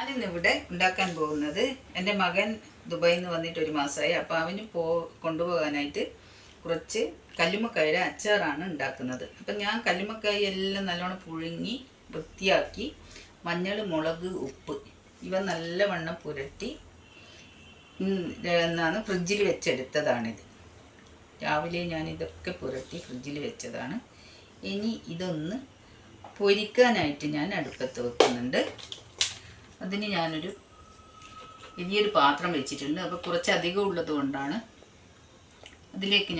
ഞാനിന്നിവിടെ ഉണ്ടാക്കാൻ പോകുന്നത് എൻ്റെ മകൻ ദുബായിൽ നിന്ന് വന്നിട്ട് ഒരു മാസമായി. അപ്പോൾ അവന് കൊണ്ടുപോകാനായിട്ട് കുറച്ച് കല്ലുമ്മക്കായുടെ അച്ചാറാണ് ഉണ്ടാക്കുന്നത്. അപ്പം ഞാൻ കല്ലുമ്മക്കായ എല്ലാം നല്ലോണം പുഴുങ്ങി വൃത്തിയാക്കി മഞ്ഞൾ, മുളക്, ഉപ്പ് ഇവ നല്ലവണ്ണം പുരട്ടി എന്നാണ് ഫ്രിഡ്ജിൽ വെച്ചെടുത്തതാണിത്. രാവിലെ ഞാനിതൊക്കെ പുരട്ടി ഫ്രിഡ്ജിൽ വെച്ചതാണ്. ഇനി ഇതൊന്ന് പൊരിക്കാനായിട്ട് ഞാൻ അടുപ്പത്ത് വെക്കുന്നുണ്ട്. അതിന് ഞാനൊരു വലിയൊരു പാത്രം വെച്ചിട്ടുണ്ട്. അപ്പോൾ കുറച്ചധികം ഉള്ളത് കൊണ്ടാണ് അതിലേക്ക്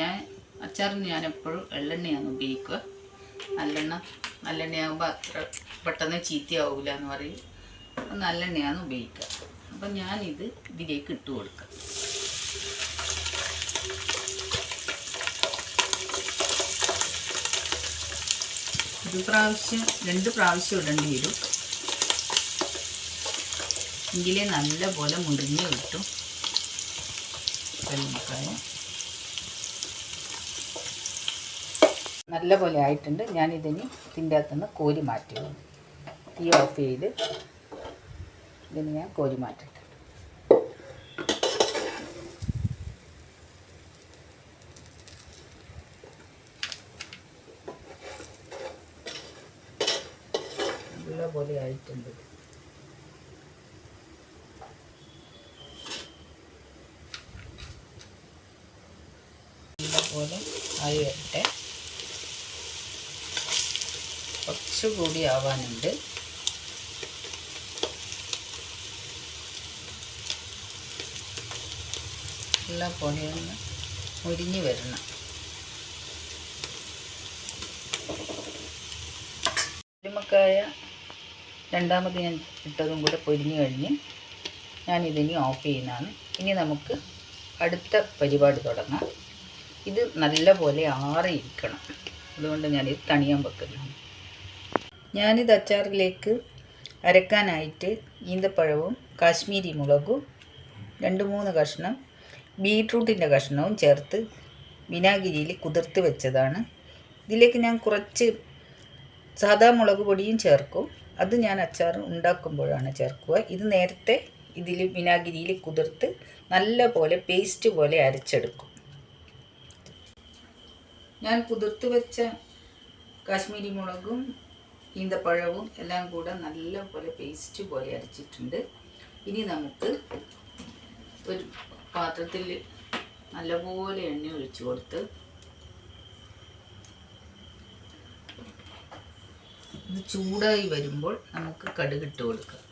അച്ചാറിന് ഞാൻ എപ്പോഴും എള്ളെണ്ണയാണ് ഉപയോഗിക്കുക. നല്ലെണ്ണയാകുമ്പോൾ അത്ര പെട്ടെന്ന് ചീത്തയാവില്ല എന്ന് പറയും. നല്ലെണ്ണയാണ് ഉപയോഗിക്കുക. അപ്പം ഞാനിത് ഇതിലേക്ക് ഇട്ട് കൊടുക്കാം. രണ്ട് പ്രാവശ്യം ഇടേണ്ടി വരും. എങ്കിലേ നല്ല പോലെ മുരിഞ്ഞ് കിട്ടും കല്ലുമ്മക്കായ. നല്ല പോലെ ആയിട്ടുണ്ട്. ഞാനിതിന് ഇതിൻ്റെ അകത്തുനിന്ന് കോരി മാറ്റി. തീ ഓഫ് ചെയ്ത് ഇതിന് ഞാൻ കോരി മാറ്റട്ടെ. നല്ല പോലെ ആയിട്ടുണ്ട്. പോലെ ആയി വരട്ടെ. കുറച്ചുകൂടി ആവാനുണ്ട്. എല്ലാ പോലെ ഒന്ന് മുരിഞ്ഞ് വരണം. കല്ലുമ്മക്കായ രണ്ടാമത് ഞാൻ ഇട്ടതും കൂടെ പൊരിഞ്ഞ് കഴിഞ്ഞ് ഞാനിതിനി ഓഫ് ചെയ്യുന്നതാണ്. ഇനി നമുക്ക് അടുത്ത പരിപാടി തുടങ്ങാം. ഇത് നല്ല പോലെ ആറിയിരിക്കണം. അതുകൊണ്ട് ഞാനിത് തണിയാൻ വെക്കുന്നതാണ്. ഞാനിത് അച്ചാറിലേക്ക് അരക്കാനായിട്ട് ഈന്തപ്പഴവും കാശ്മീരി മുളകും 2-3 കഷ്ണം ബീട്രൂട്ടിൻ്റെ കഷ്ണവും ചേർത്ത് വിനാഗിരിയിൽ കുതിർത്ത് വെച്ചതാണ്. ഇതിലേക്ക് ഞാൻ കുറച്ച് സാദാ മുളക് പൊടിയും ചേർക്കും. അത് ഞാൻ അച്ചാർ ഉണ്ടാക്കുമ്പോഴാണ് ചേർക്കുക. ഇത് നേരത്തെ ഇതിൽ വിനാഗിരിയിൽ കുതിർത്ത് നല്ല പോലെ പേസ്റ്റ് പോലെ അരച്ചെടുക്കും. ഞാൻ കുതിർത്ത് വെച്ച കാശ്മീരി മുളകും ഈന്തപ്പഴവും എല്ലാം കൂടെ നല്ല പോലെ പേസ്റ്റ് പോലെ അരച്ചിട്ടുണ്ട്. ഇനി നമുക്ക് ഒരു പാത്രത്തിൽ നല്ലപോലെ എണ്ണ ഒഴിച്ചു കൊടുത്ത് ഇത് ചൂടായി വരുമ്പോൾ നമുക്ക് കടുകിട്ട് കൊടുക്കാം.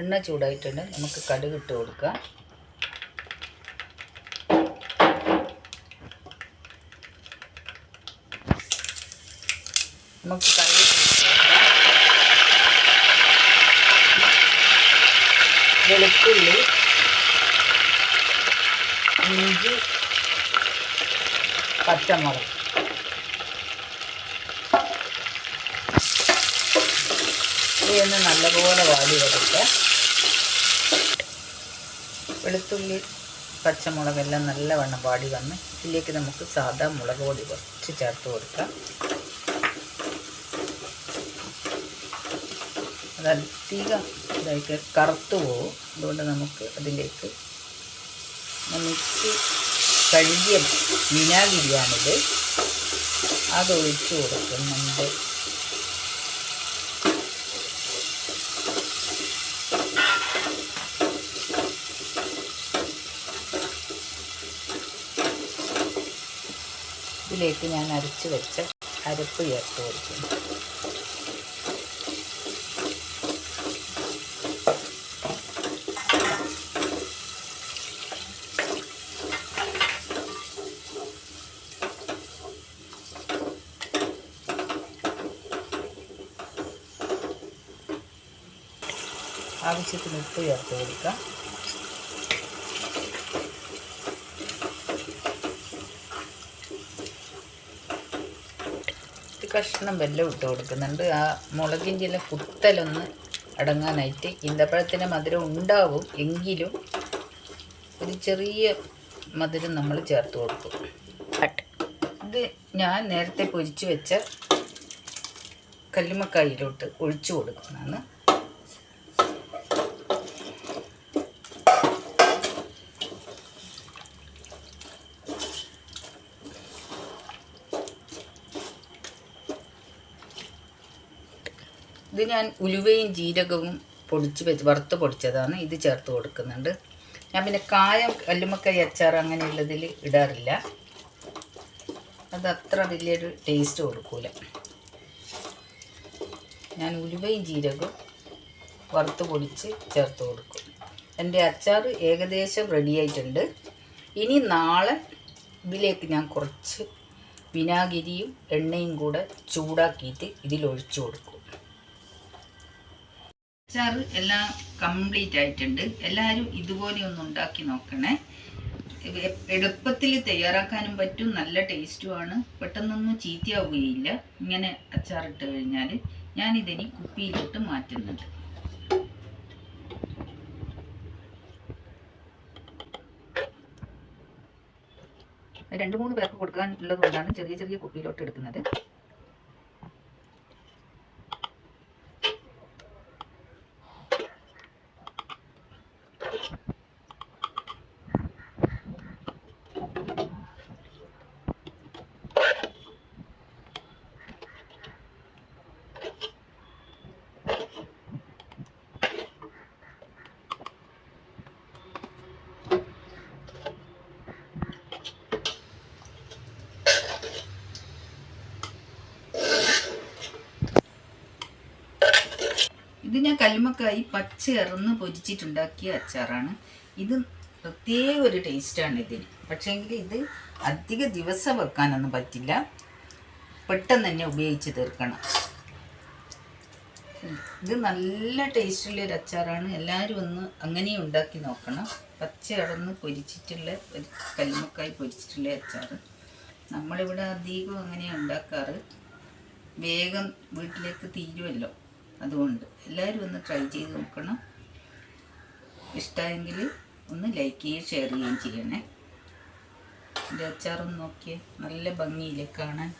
എണ്ണ ചൂടായിട്ടുണ്ട്. നമുക്ക് കടുകിട്ട് കൊടുക്കാം. നമുക്ക് വെളുത്തുള്ളി, ഇഞ്ചി, പച്ചമുളക് ഇതൊന്ന് നല്ലപോലെ വാടി വരട്ടെ. വെളുത്തുള്ളി, പച്ചമുളകെല്ലാം നല്ലവണ്ണം വാടി വന്ന് ഇതിലേക്ക് നമുക്ക് സാദാ മുളക് പൊടി കുറച്ച് ചേർത്ത് കൊടുക്കാം. അതധികം ഇതായിട്ട് കറുത്തു പോകും. അതുകൊണ്ട് നമുക്ക് അതിലേക്ക് മിക്സ് കഴുകിയ വിനാഗിരിയാണിത്, അതൊഴിച്ച് കൊടുക്കുന്നുണ്ട്. ഇതിലേക്ക് ഞാൻ അരച്ച് വെച്ച അരപ്പ് ചേർത്ത് കൊടുക്കുന്നു. ആവശ്യത്തിന് ഉപ്പ് ചേർത്ത് കൊടുക്കാം. കഷ്ണം വെല്ലം ഇട്ട് കൊടുക്കുന്നുണ്ട്. ആ മുളകിൻ്റെ എല്ലാം കുത്തലൊന്ന് അടങ്ങാനായിട്ട്. ഈന്തപ്പഴത്തിൻ്റെ മധുരം ഉണ്ടാവും, എങ്കിലും ഒരു ചെറിയ മധുരം നമ്മൾ ചേർത്ത് കൊടുക്കും. ഇത് ഞാൻ നേരത്തെ പൊരിച്ച് വെച്ച കല്ലുമ്മക്കായിലോട്ട് ഒഴിച്ചു കൊടുക്കുന്നതാണ്. ഇത് ഞാൻ ഉലുവയും ജീരകവും വറുത്ത് പൊടിച്ചതാണ്. ഇത് ചേർത്ത് കൊടുക്കുന്നുണ്ട്. ഞാൻ പിന്നെ കായം കല്ലുമ്മക്കായി അച്ചാർ അങ്ങനെയുള്ളതിൽ ഇടാറില്ല. അത് അത്ര വലിയൊരു ടേസ്റ്റ് കൊടുക്കൂല. ഞാൻ ഉലുവയും ജീരകവും വറുത്ത് പൊടിച്ച് ചേർത്ത് കൊടുക്കും. എൻ്റെ അച്ചാർ ഏകദേശം റെഡി ആയിട്ടുണ്ട്. ഇനി നാളെ ഇതിലേക്ക് ഞാൻ കുറച്ച് വിനാഗിരിയും എണ്ണയും കൂടെ ചൂടാക്കിയിട്ട് ഇതിലൊഴിച്ചു കൊടുക്കും. അച്ചാർ എല്ലാം കംപ്ലീറ്റ് ആയിട്ടുണ്ട്. എല്ലാവരും ഇതുപോലെ ഒന്ന് ഉണ്ടാക്കി നോക്കണേ. എളുപ്പത്തിൽ തയ്യാറാക്കാനും പറ്റും, നല്ല ടേസ്റ്റുമാണ്, പെട്ടെന്നൊന്നും ചീത്തയാവുകയില്ല. ഇങ്ങനെ അച്ചാറിട്ട് കഴിഞ്ഞാൽ ഞാനിതിനി കുപ്പിയിലോട്ട് മാറ്റുന്നുണ്ട്. രണ്ട് മൂന്ന് പേർക്ക് കൊടുക്കാനുള്ളത് കൊണ്ടാണ് ചെറിയ ചെറിയ കുപ്പിയിലോട്ട് എടുക്കുന്നത്. ഇത് ഞാൻ കല്ലുമ്മക്കായി പച്ചയറന്ന് പൊരിച്ചിട്ടുണ്ടാക്കിയ അച്ചാറാണ്. ഇത് പ്രത്യേക ഒരു ടേസ്റ്റാണ് ഇതിന്. പക്ഷേങ്കിൽ ഇത് അധിക ദിവസം വെക്കാനൊന്നും പറ്റില്ല, പെട്ടെന്ന് തന്നെ ഉപയോഗിച്ച് തീർക്കണം. ഇത് നല്ല ടേസ്റ്റുള്ളൊരു അച്ചാറാണ്. എല്ലാവരും ഒന്ന് അങ്ങനെ ഉണ്ടാക്കി നോക്കണം. പച്ചയറന്ന് പൊരിച്ചിട്ടുള്ള ഒരു കല്ലുമ്മക്കായി പൊരിച്ചിട്ടുള്ള അച്ചാർ നമ്മളിവിടെ അധികം അങ്ങനെയാണ് ഉണ്ടാക്കാറ്. വേഗം വീട്ടിലേക്ക് തീരുമല്ലോ, അതുകൊണ്ട് എല്ലാവരും ഒന്ന് ട്രൈ ചെയ്ത് നോക്കണം. ഇഷ്ടമായെങ്കിൽ ഒന്ന് ലൈക്ക് ചെയ്യുകയും ഷെയർ ചെയ്യുകയും ചെയ്യണേ. എൻ്റെ അച്ചാറൊന്ന് നോക്കിയേ, നല്ല ഭംഗിയില്ലേ കാണാൻ.